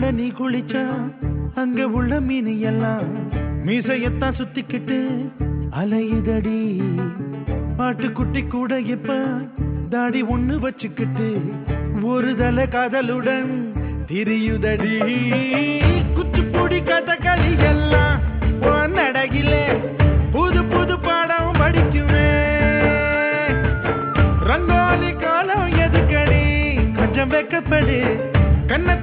ஆத்துக்குள்ள நீ குளிச்சா அங்க உள்ள மீன் எல்லாம் மீசையத்தான் சுத்திக்கிட்டு அலையுதடி. பாட்டுக்குட்டி கூட இப்ப தாடி ஒண்ணு வச்சுக்கிட்டு ஒரு தலை காதலுடன் திரியுதடி. குச்சிப்புடி கதகளி எல்லாம் நடகில புது புது பாடம் படிக்குமே. ரங்கோலி காலம் எதுக்கடி கொஞ்சம் வெக்கப்படு கண்ண